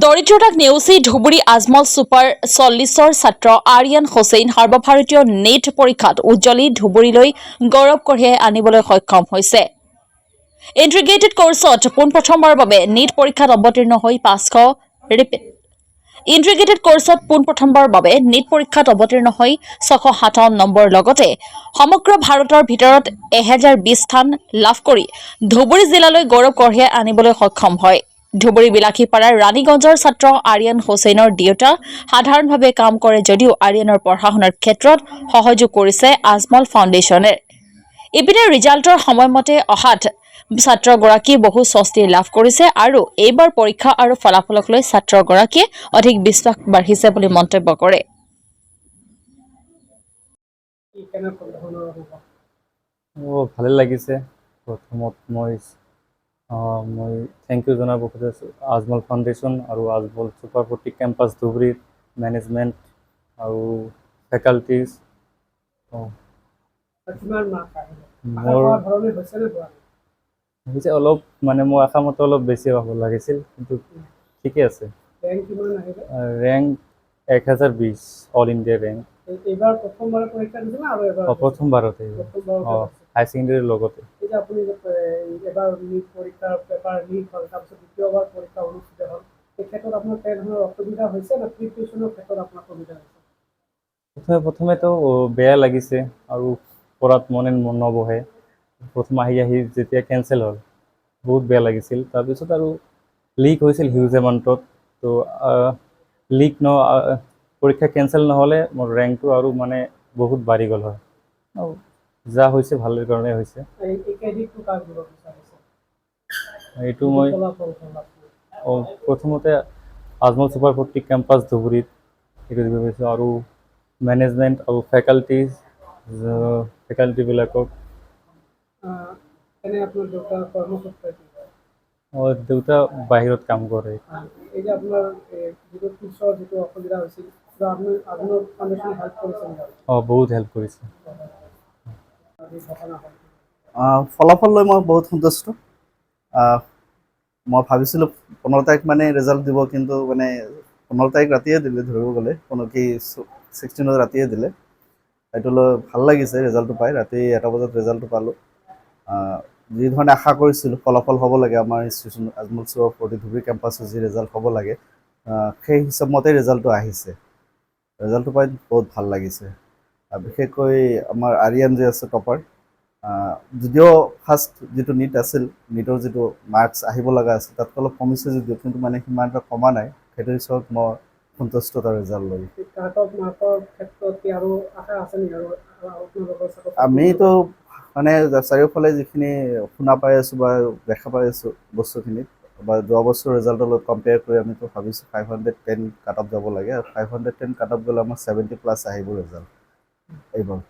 দৰিদ্ৰতাক নেওচি ধুবুৰী আজমল ছুপাৰ 40ৰ ছাত্ৰ আৰিয়ান হুছেইন সৰ্বভাৰতীয় নেট পৰীক্ষাত উজ্জ্বলি ধুবুৰীলৈ গৌৰৱ কঢ়িয়াই আনিবলৈ সক্ষম হৈছে। ইণ্টিগ্ৰেটেড কোৰ্ছত পোনপ্ৰথমবাৰৰ বাবে নেট পৰীক্ষাত অৱতীৰ্ণ হৈ 500 ৰিপিট। ইণ্টিগ্ৰেটেড কোৰ্ছত পোনপ্ৰথমবাৰৰ বাবে নেট পৰীক্ষাত অৱতীৰ্ণ হৈ 657 নম্বৰ লগতে সমগ্ৰ ভাৰতৰ ভিতৰত 1020 স্থান লাভ কৰি ধুবুৰী জিলালৈ গৌৰৱ কঢ়িয়াই আনিবলৈ সক্ষম হয়। ধুবুৰী বিলাসীপাৰাৰ ৰাণীগঞ্জৰ ছাত্ৰ আৰিয়ান হুছেইনৰ দেউতা সাধাৰণভাৱে কাম কৰে যদিও আৰিয়ানৰ পঢ়া শুনাৰ ক্ষেত্ৰত সহযোগ কৰিছে আজমল ফাউণ্ডেশ্যনে। ইপিনে ৰিজাল্টৰ সময়মতে অহাত ছাত্ৰগৰাকী বহু স্বস্তি লাভ কৰিছে আৰু এইবাৰ পৰীক্ষা আৰু ফলাফলক লৈ ছাত্ৰগৰাকীয়ে অধিক বিশ্বাস বাঢ়িছে বুলি মন্তব্য কৰে। ভালে লাগিছে। প্ৰথমত মই থেংক ইউ জনাব খুজিছোঁ আজমল ফাউণ্ডেশ্যন আৰু আজমল ছুপাৰ 40 কেম্পাছ ধুবুৰীত মেনেজমেণ্ট আৰু ফেকাল্টিজ। মোৰ হৈছে অলপ মোৰ আশামতে অলপ বেছি হ'ব লাগিছিল, কিন্তু ঠিকে আছে। Rank 1020 all India rank. প্ৰথমবাৰতে হাই ছেকেণ্ডেৰীৰ লগতে। প্ৰথমেতো বেয়া লাগিছে আৰু পঢ়াত মন নবহে। প্ৰথম আহি যেতিয়া কেঞ্চেল হ'ল বহুত বেয়া লাগিছিল। তাৰপিছত আৰু লিক হৈছিল হিউজ এমাউণ্টত। তো লিক পৰীক্ষা কেঞ্চেল নহ'লে মোৰ ৰেংকটো আৰু বহুত বাঢ়ি গ'ল হয়। যা হৈছে ভালৰ কাৰণে হৈছে। এইটো মই প্ৰথমতে আজমল ছুপাৰ 40 কেম্পাছ ধুবুৰীত এইটো দিব পাৰিছোঁ আৰু মেনেজমেণ্ট আৰু ফেকাল্টিবিলাকক। দেউতা বাহিৰত কাম কৰে। বহুত হেল্প কৰিছে। ফলাফল লৈ মই বহুত সন্তুষ্ট। মই ভাবিছিলোঁ 15 তাৰিখ ৰিজাল্ট দিব, কিন্তু 15 তাৰিখ ৰাতিয়ে দিলে, ধৰিব গ'লে 16 ৰাতিয়ে দিলে। সেইটো লৈ ভাল লাগিছে ৰিজাল্টটো পাই। ৰাতি 1টা বজাত ৰিজাল্টটো পালোঁ। যি ধৰণে আশা কৰিছিলোঁ ফলাফল হ'ব লাগে আমাৰ ইনষ্টিটিউশ্যন আজমল ছুপাৰ 40 ধুবুৰী কেম্পাছৰ যি ৰিজাল্ট হ'ব লাগে, সেই হিচাপ মতে ৰিজাল্টটো আহিছে। ৰিজাল্টটো পাই বহুত ভাল লাগিছে। বিশেষকৈ আমাৰ আৰিয়ান যে আছে টপাৰ, যদিও ফাৰ্ষ্ট যিটো নিট আছিল, নিটৰ যিটো মাৰ্কছ আহিব লগা আছিল তাতকৈ অলপ কমিছে যদিও, কিন্তু সিমান এটা কমা নাই। সেইটো হিচাপত মই সন্তুষ্ট তাৰ ৰিজাল্ট লৈ। আমিতো চাৰিওফালে যিখিনি শুনা পাই আছোঁ বা দেখা পাই আছোঁ বস্তুখিনিত, বা যোৱা বছৰ ৰিজাল্টৰ লগত কম্পেয়াৰ কৰি আমিতো ভাবিছোঁ 510 কাট অফ যাব লাগে, আৰু 510 কাট অফ গ'লে আমাৰ 70+ আহিব ৰিজাল্ট এইবাৰ।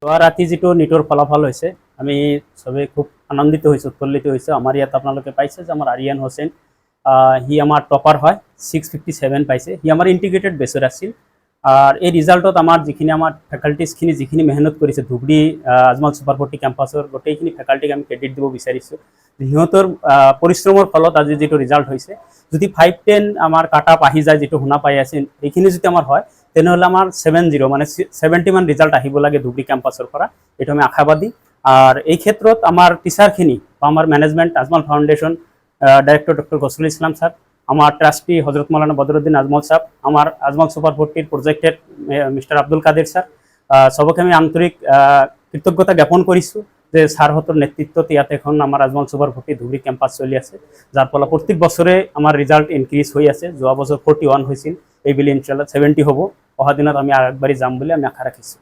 যোৱা ৰাতি যিটো নিটৰ ফলাফল হৈছে, আমি চবেই খুব আনন্দিত হৈছোঁ, উৎফুল্লিত হৈছোঁ। আমাৰ ইয়াত আপোনালোকে পাইছে যে আমাৰ আৰিয়ান হুছেইন, সি আমাৰ টপাৰ হয়, 657 পাইছে। সি আমাৰ ইণ্টিগ্ৰেটেড বেচত আছিল। আৰ এই ৰিজাল্টত আমাৰ যিখিনি আমাৰ ফেকাল্টিজখিনি যিখিনি মেহনত কৰিছে ধুবুৰী আজমল ছুপাৰ 40 কেম্পাছৰ গোটেইখিনি ফেকাল্টিক আমি ক্ৰেডিট দিব বিচাৰিছোঁ। সিহঁতৰ পৰিশ্ৰমৰ ফলত আজি যিটো ৰিজাল্ট হৈছে, যদি 510 আমাৰ কাট আপ আহি যায়, যিটো শুনা পাই আছে, এইখিনি যদি আমাৰ হয় তেনেহ'লে আমাৰ 70 মান ৰিজাল্ট আহিব লাগে ধুবুৰী কেম্পাছৰ পৰা। এইটো আমি আশাবাদী। আৰ এই ক্ষেত্ৰত আমাৰ টিচাৰখিনি বা আমাৰ management Ajmal foundation director doctor Gasrul Islam sir, আমার ট্রাস্টি হজরত মৌলানা বদরুদ্দিন আজমল সাহেব, আমার আজমল সুপার 40 প্রজেক্টের মিস্টার আব্দুল কাদের স্যার, সবকে আমি আন্তরিক কৃতজ্ঞতা জ্ঞাপন কৰিছোঁ যে স্যাৰহঁতৰ নেতৃত্বত ইয়াত এখন আমাৰ আজমল সুপাৰ 40 ধুবুৰী কেম্পাছ চলি আছে, যাৰ ফলত প্ৰত্যেক বছৰে আমাৰ ৰিজাল্ট ইনক্ৰিজ হৈ আছে। যোৱা বছৰ 41 হৈছিল, এইবুলি ইনশাআল্লাহ 70 হ'ব। অহা দিনত আমি আগবাঢ়ি যাম বুলি আমি আশা ৰাখিছোঁ।